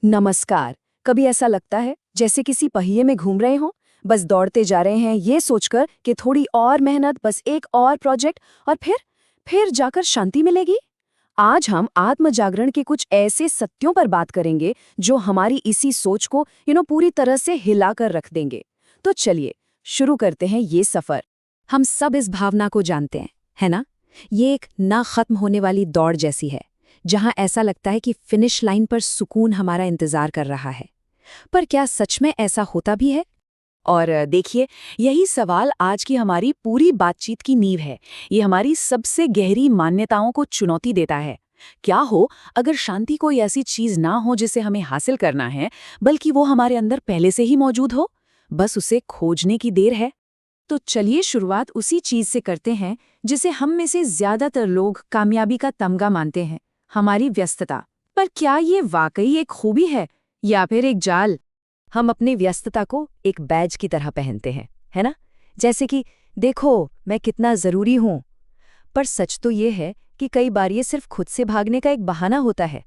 नमस्कार। कभी ऐसा लगता है जैसे किसी पहिए में घूम रहे हों, बस दौड़ते जा रहे हैं ये सोचकर कि थोड़ी और मेहनत, बस एक और प्रोजेक्ट और फिर जाकर शांति मिलेगी। आज हम आत्म जागरण के कुछ ऐसे सत्यों पर बात करेंगे जो हमारी इसी सोच को पूरी तरह से हिलाकर रख देंगे। तो चलिए शुरू करते हैं ये सफर। हम सब इस भावना को जानते हैं, है ना? ये एक ना खत्म होने वाली दौड़ जैसी है, जहां ऐसा लगता है कि फिनिश लाइन पर सुकून हमारा इंतजार कर रहा है। पर क्या सच में ऐसा होता भी है? और देखिए, यही सवाल आज की हमारी पूरी बातचीत की नींव है। ये हमारी सबसे गहरी मान्यताओं को चुनौती देता है। क्या हो अगर शांति कोई ऐसी चीज ना हो जिसे हमें हासिल करना है, बल्कि वो हमारे अंदर पहले से ही मौजूद हो, बस उसे खोजने की देर है। तो चलिए शुरुआत उसी चीज से करते हैं जिसे हम में से ज्यादातर लोग कामयाबी का तमगा मानते हैं, हमारी व्यस्तता। पर क्या ये वाकई एक खूबी है या फिर एक जाल? हम अपनी व्यस्तता को एक बैज की तरह पहनते हैं, है ना? जैसे कि देखो मैं कितना जरूरी हूं। पर सच तो ये है कि कई बार ये सिर्फ खुद से भागने का एक बहाना होता है।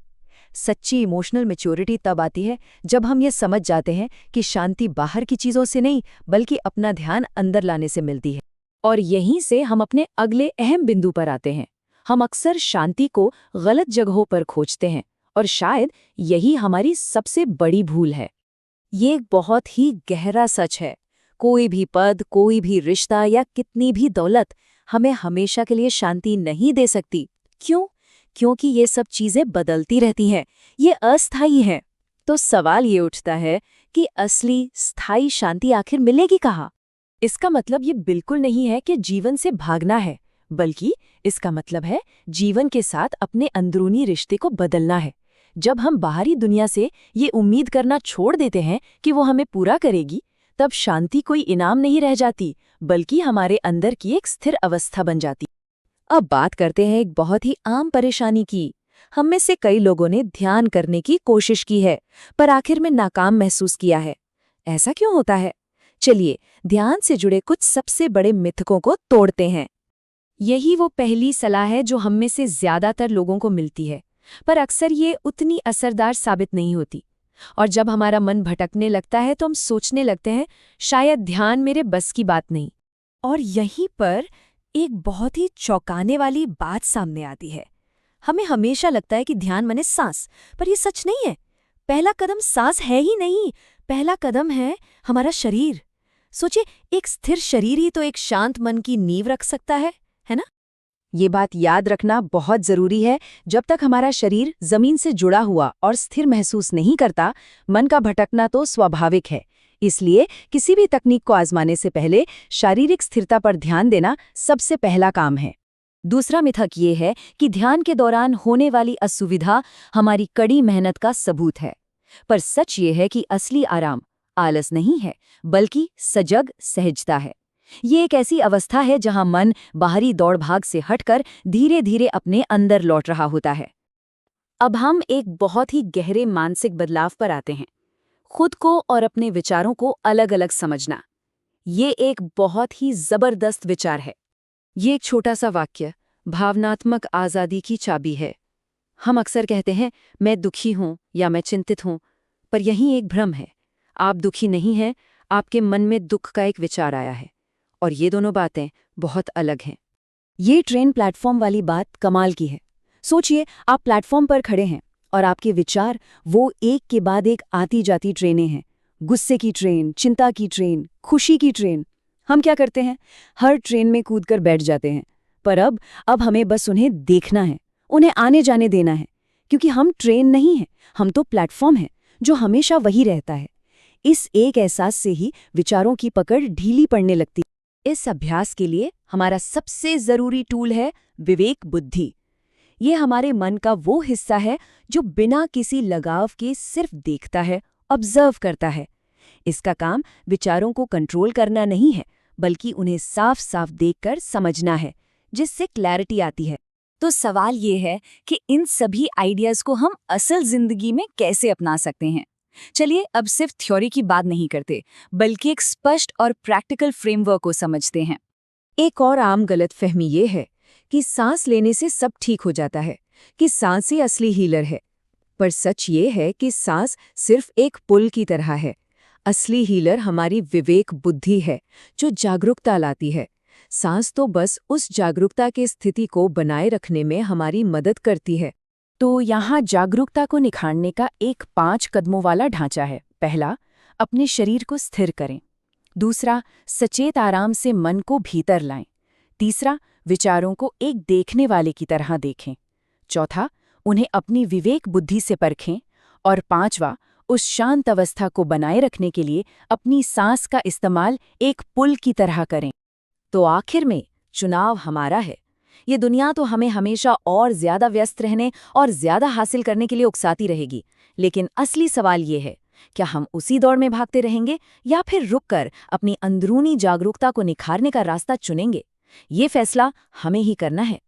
सच्ची इमोशनल मैच्योरिटी तब आती है जब हम ये समझ जाते हैं कि शांति बाहर की चीजों से नहीं, बल्कि अपना ध्यान अंदर लाने से मिलती है। और यहीं से हम अपने अगले अहम बिंदु पर आते हैं। हम अक्सर शांति को गलत जगहों पर खोजते हैं, और शायद यही हमारी सबसे बड़ी भूल है। ये एक बहुत ही गहरा सच है। कोई भी पद, कोई भी रिश्ता या कितनी भी दौलत हमें हमेशा के लिए शांति नहीं दे सकती। क्यों? क्योंकि ये सब चीजें बदलती रहती हैं, ये अस्थायी हैं। तो सवाल ये उठता है कि असली स्थायी शांति आखिर मिलेगी कहाँ? इसका मतलब ये बिल्कुल नहीं है कि जीवन से भागना है, बल्कि इसका मतलब है जीवन के साथ अपने अंदरूनी रिश्ते को बदलना है। जब हम बाहरी दुनिया से ये उम्मीद करना छोड़ देते हैं कि वो हमें पूरा करेगी, तब शांति कोई इनाम नहीं रह जाती, बल्कि हमारे अंदर की एक स्थिर अवस्था बन जाती। अब बात करते हैं एक बहुत ही आम परेशानी की। हम में से कई लोगों ने ध्यान करने की कोशिश की है, पर आखिर में नाकाम महसूस किया है। ऐसा क्यों होता है? चलिए ध्यान से जुड़े कुछ सबसे बड़े मिथकों को तोड़ते हैं। यही वो पहली सलाह है जो हम में से ज्यादातर लोगों को मिलती है, पर अक्सर ये उतनी असरदार साबित नहीं होती। और जब हमारा मन भटकने लगता है तो हम सोचने लगते हैं शायद ध्यान मेरे बस की बात नहीं। और यहीं पर एक बहुत ही चौंकाने वाली बात सामने आती है। हमें हमेशा लगता है कि ध्यान माने सांस, पर ये सच नहीं है। पहला कदम सांस है ही नहीं, पहला कदम है हमारा शरीर। सोचिए, एक स्थिर शरीर ही तो एक शांत मन की नींव रख सकता है ना? ये बात याद रखना बहुत जरूरी है। जब तक हमारा शरीर जमीन से जुड़ा हुआ और स्थिर महसूस नहीं करता, मन का भटकना तो स्वाभाविक है। इसलिए किसी भी तकनीक को आजमाने से पहले शारीरिक स्थिरता पर ध्यान देना सबसे पहला काम है। दूसरा मिथक ये है कि ध्यान के दौरान होने वाली असुविधा हमारी कड़ी मेहनत का सबूत है। पर सच ये है कि असली आराम आलस नहीं है, बल्कि सजग सहजता है। ये एक ऐसी अवस्था है जहां मन बाहरी दौड़-भाग से हटकर धीरे-धीरे अपने अंदर लौट रहा होता है। अब हम एक बहुत ही गहरे मानसिक बदलाव पर आते हैं। खुद को और अपने विचारों को अलग-अलग समझना। ये एक बहुत ही जबरदस्त विचार है। ये एक छोटा सा वाक्य भावनात्मक आज़ादी की चाबी है। हम अक्सर कहते हैं मैं दुखी हूं या मैं चिंतित हूं, पर यही एक भ्रम है। आप दुखी नहीं हैं, आपके मन में दुख का एक विचार आया है। और ये दोनों बातें बहुत अलग हैं। ये ट्रेन प्लेटफॉर्म वाली बात कमाल की है। सोचिए, आप प्लेटफॉर्म पर खड़े हैं और आपके विचार वो एक के बाद एक आती जाती ट्रेनें हैं। गुस्से की ट्रेन, चिंता की ट्रेन, खुशी की ट्रेन। हम क्या करते हैं? हर ट्रेन में कूदकर बैठ जाते हैं। पर अब हमें बस उन्हें देखना है, उन्हें आने जाने देना है, क्योंकि हम ट्रेन नहीं हैं, हम तो प्लेटफॉर्म हैं जो हमेशा वही रहता है। इस एक एहसास से ही विचारों की पकड़ ढीली पड़ने लगती है। इस अभ्यास के लिए हमारा सबसे जरूरी टूल है विवेक बुद्धि। ये हमारे मन का वो हिस्सा है जो बिना किसी लगाव के सिर्फ देखता है, ऑब्जर्व करता है। इसका काम विचारों को कंट्रोल करना नहीं है, बल्कि उन्हें साफ साफ देखकर समझना है, जिससे क्लैरिटी आती है। तो सवाल ये है कि इन सभी आइडियाज को हम असल जिंदगी में कैसे अपना सकते हैं। चलिए अब सिर्फ थ्योरी की बात नहीं करते, बल्कि एक स्पष्ट और प्रैक्टिकल फ्रेमवर्क को समझते हैं। एक और आम गलतफहमी ये है कि सांस लेने से सब ठीक हो जाता है, कि सांस ही असली हीलर है। पर सच ये है कि सांस सिर्फ एक पुल की तरह है। असली हीलर हमारी विवेक बुद्धि है, जो जागरूकता लाती है। सांस तो बस उस जागरूकता की स्थिति को बनाए रखने में हमारी मदद करती है। तो यहाँ जागरूकता को निखारने का एक 5 कदमों वाला ढांचा है। पहला, अपने शरीर को स्थिर करें। दूसरा, सचेत आराम से मन को भीतर लाएं। तीसरा, विचारों को एक देखने वाले की तरह देखें। चौथा, उन्हें अपनी विवेक बुद्धि से परखें। और पांचवा, उस शांत अवस्था को बनाए रखने के लिए अपनी सांस का इस्तेमाल एक पुल की तरह करें। तो आखिर में चुनाव हमारा है। ये दुनिया तो हमें हमेशा और ज्यादा व्यस्त रहने और ज्यादा हासिल करने के लिए उकसाती रहेगी, लेकिन असली सवाल ये है, क्या हम उसी दौड़ में भागते रहेंगे या फिर रुककर अपनी अंदरूनी जागरूकता को निखारने का रास्ता चुनेंगे? ये फैसला हमें ही करना है।